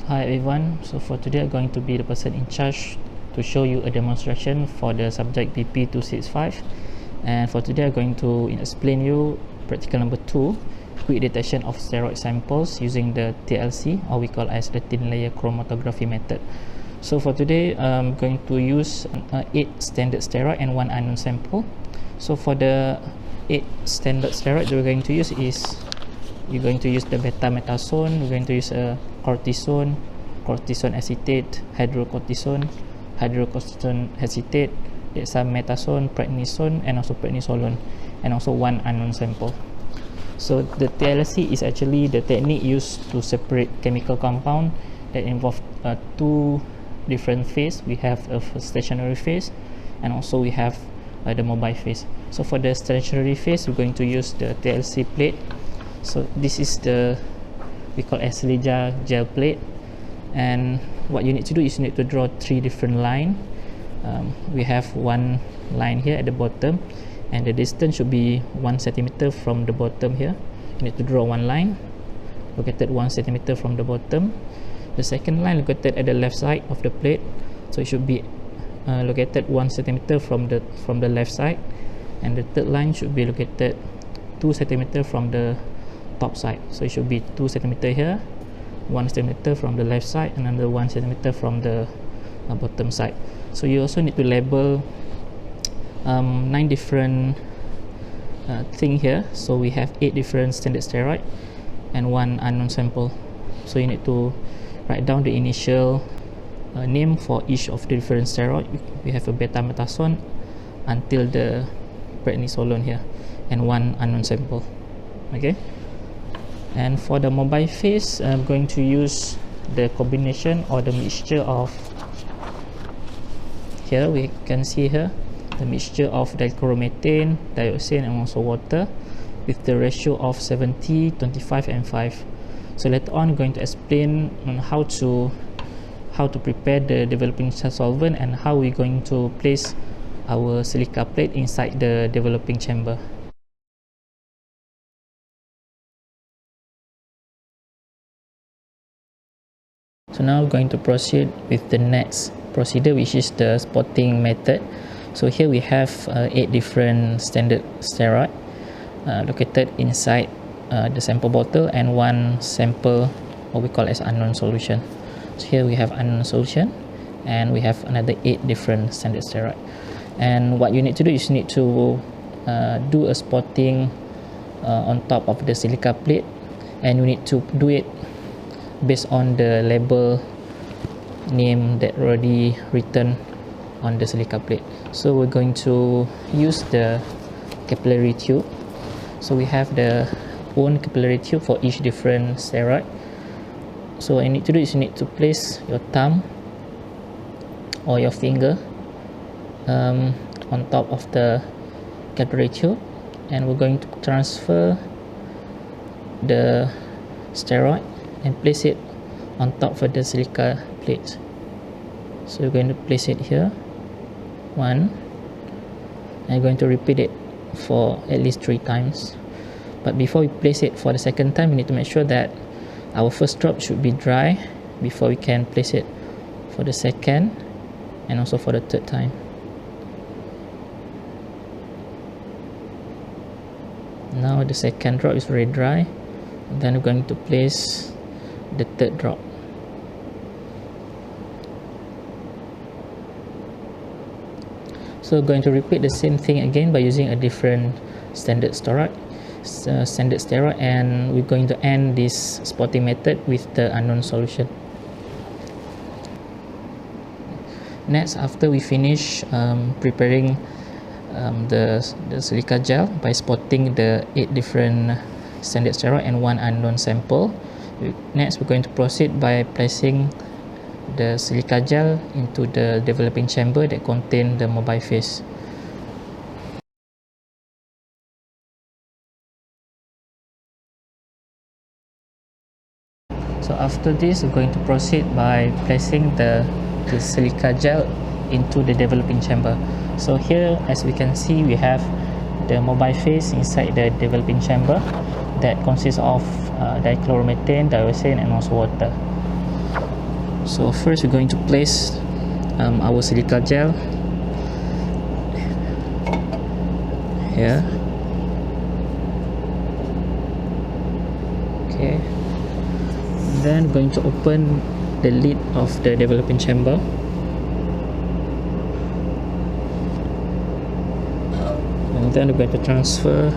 Hi everyone, so for today I'm going to be the person in charge to show you a demonstration for the subject BP265, and for today I'm going to explain you practical number 2, quick detection of steroid samples using the TLC, or we call as the thin layer chromatography method. So for today I'm going to use 8 standard steroid and 1 unknown sample. So for the 8 standard steroids we're going to use is, you're going to use the betamethasone, we're going to use a cortisone, cortisone acetate, hydrocortisone, hydrocortisone acetate, dexamethasone, prednisone, and also prednisolone, and also 1 unknown sample. So the TLC is actually the technique used to separate chemical compound that involve 2 different phase. We have a stationary phase, and also we have the mobile phase. So for the stationary phase, we're going to use the TLC plate. So this is the, we call as Leja gel plate, and what you need to do is you need to draw 3 different lines. We have 1 line here at the bottom, and the distance should be 1 centimeter from the bottom here. You need to draw 1 line located 1 centimeter from the bottom. The second line located at the left side of the plate, so it should be located 1 centimeter from the left side, and the third line should be located 2 centimeter from the top side. So it should be 2 centimeter here, 1 centimeter from the left side, and another 1 centimeter from the bottom side. So you also need to label 9 different thing here. So we have 8 different standard steroid and 1 unknown sample. So you need to write down the initial name for each of the different steroid. We have a betamethasone until the prednisolone here, and 1 unknown sample. Okay, and for the mobile phase, I'm going to use the combination or the mixture of, here we can see here the mixture of dichloromethane, dioxane, and also water with the ratio of 70, 25, and 5. So later on I'm going to explain on how to prepare the developing solvent and how we're going to place our silica plate inside the developing chamber. So now we're going to proceed with the next procedure, which is the spotting method. So here we have 8 different standard steroid located inside the sample bottle, and 1 sample, what we call as unknown solution. So here we have unknown solution, and we have another 8 different standard steroid. And what you need to do is you need to do a spotting on top of the silica plate, and you need to do it based on the label name that already written on the silica plate. So we're going to use the capillary tube. So we have the own capillary tube for each different steroid. So what you need to do is you need to place your thumb or your finger on top of the capillary tube, and we're going to transfer the steroid and place it on top of the silica plate. So we're going to place it here, 1, and we're going to repeat it for at least 3 times. But before we place it for the second time, we need to make sure that our first drop should be dry before we can place it for the second and also for the third time. Now the second drop is very dry, and then we're going to place the third drop. So we're going to repeat the same thing again by using a different standard steroid, and we're going to end this spotting method with the unknown solution. Next, after we finish preparing the silica gel by spotting the 8 different standard steroid and 1 unknown sample, next we're going to proceed by placing the silica gel into the developing chamber that contain the mobile phase. So after this, we're going to proceed by placing the silica gel into the developing chamber. So here, as we can see, we have the mobile phase inside the developing chamber that consists of dichloromethane, dioxane, and also water. So first we're going to place our silica gel here. Okay, then going to open the lid of the developing chamber. And then we're going to transfer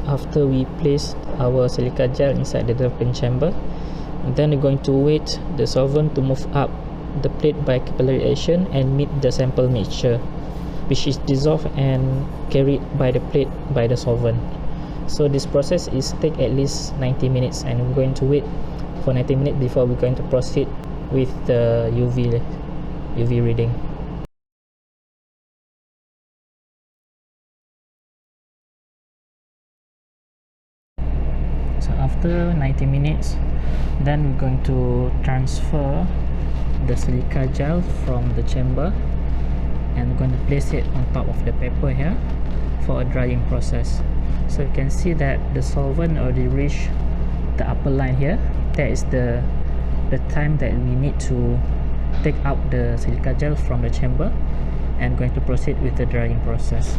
after we place our silica gel inside the developing chamber. And then we're going to wait the solvent to move up the plate by capillary action and meet the sample mixture, which is dissolved and carried by the plate by the solvent. So this process is take at least 90 minutes, and we're going to wait for 90 minutes before we're going to proceed with the UV reading. So after 90 minutes, then we're going to transfer the silica gel from the chamber, and we're going to place it on top of the paper here for a drying process. So you can see that the solvent already reached the upper line here. That is the time that we need to take out the silica gel from the chamber, and going to proceed with the drying process.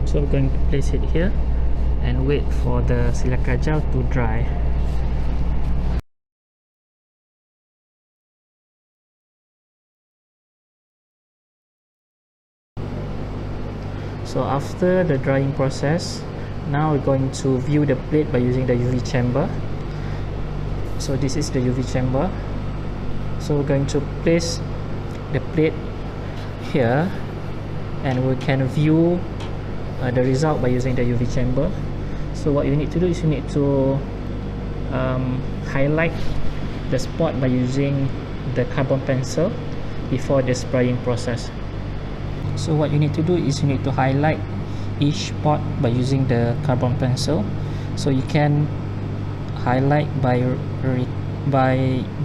So we're going to place it here and wait for the silica gel to dry. So after the drying process, now we're going to view the plate by using the UV chamber. So this is the UV chamber. So we're going to place the plate here, and we can view the result by using the UV chamber. So what you need to do is you need to highlight the spot by using the carbon pencil before the spraying process. So what you need to do is you need to highlight each spot by using the carbon pencil. So you can highlight by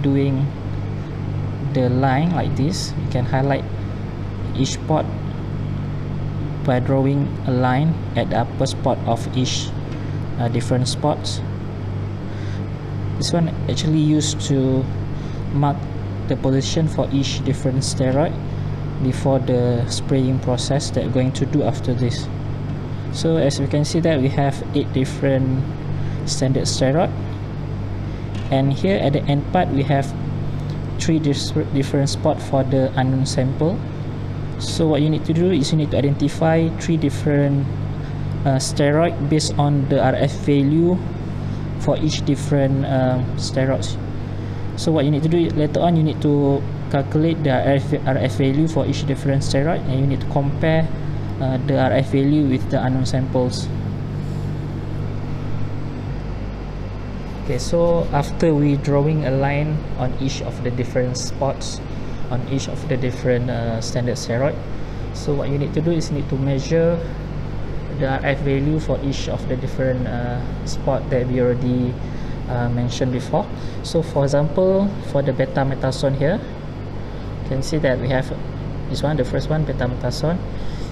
doing the line like this. You can highlight each spot by drawing a line at the upper spot of each different spots. This one actually used to mark the position for each different steroid before the spraying process that we're going to do after this. So as we can see that we have 8 different standard steroid, and here at the end part we have 3 different spots for the unknown sample. So what you need to do is you need to identify 3 different steroid based on the RF value for each different steroids. So what you need to do later on, you need to calculate the RF value for each different steroid, and you need to compare the RF value with the unknown samples. Okay, so after we drawing a line on each of the different spots on each of the different standard steroid, so what you need to do is you need to measure the RF value for each of the different spot that we already mentioned before. So for example, for the betamethasone here, you can see that we have this one, the first one, betamethasone.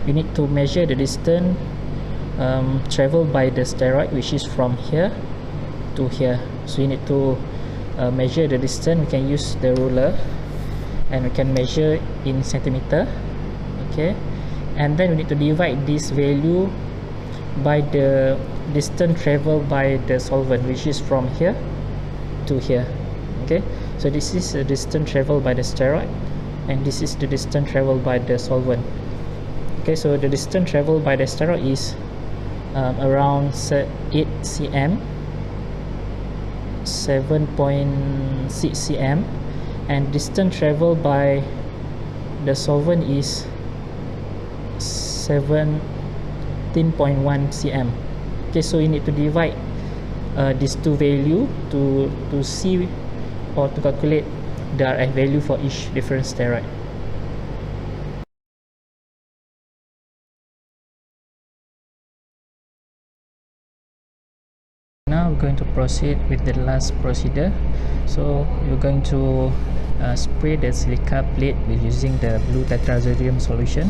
You need to measure the distance traveled by the steroid, which is from here to here. So you need to measure the distance. We can use the ruler, and we can measure in centimeter. Okay, and then we need to divide this value by the distance traveled by the solvent, which is from here to here. Okay, so this is the distance traveled by the steroid, and this is the distance traveled by the solvent. Okay, so the distance traveled by the steroid is around 8 cm, 7.6 cm, and distance traveled by the solvent is 17.1 cm. Okay, so you need to divide these two value to see or to calculate the RF value for each different steroid. Now we're going to proceed with the last procedure. So we're going to spray the silica plate with using the blue tetrazolium solution.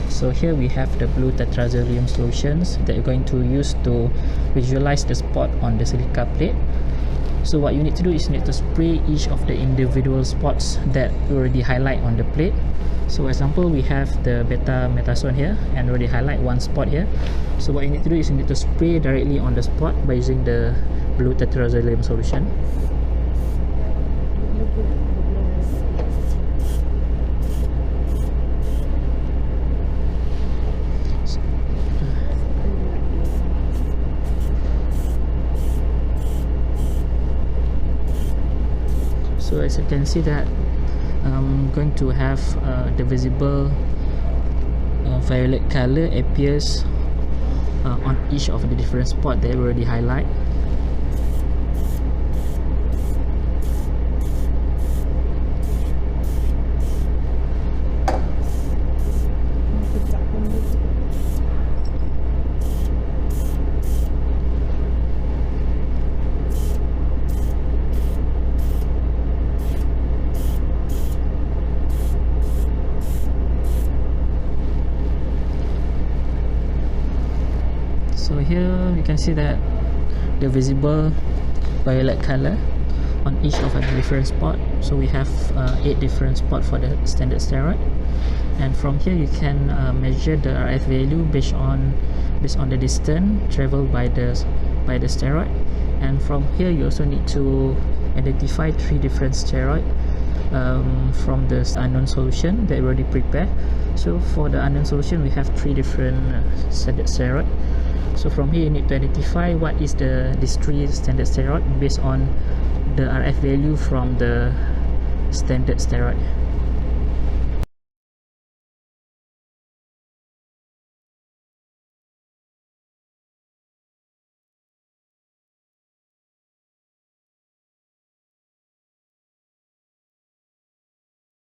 So here we have the blue tetrazolium solutions that we're going to use to visualize the spot on the silica plate. So what you need to do is you need to spray each of the individual spots that you already highlight on the plate. So for example, we have the beta-metasone here and already highlight one spot here. So what you need to do is you need to spray directly on the spot by using the blue tetrazolium solution. So as you can see that I'm going to have the visible violet color appears on each of the different spots that we already highlight. So here you can see that the visible violet color on each of the different spot. So we have 8 different spots for the standard steroid, and from here you can measure the RF value based on the distance traveled by the steroid. And from here you also need to identify 3 different steroid from the unknown solution that we already prepared. So for the unknown solution we have 3 different standard steroid. So from here you need to identify what is these 3 standard steroid based on the RF value from the standard steroid.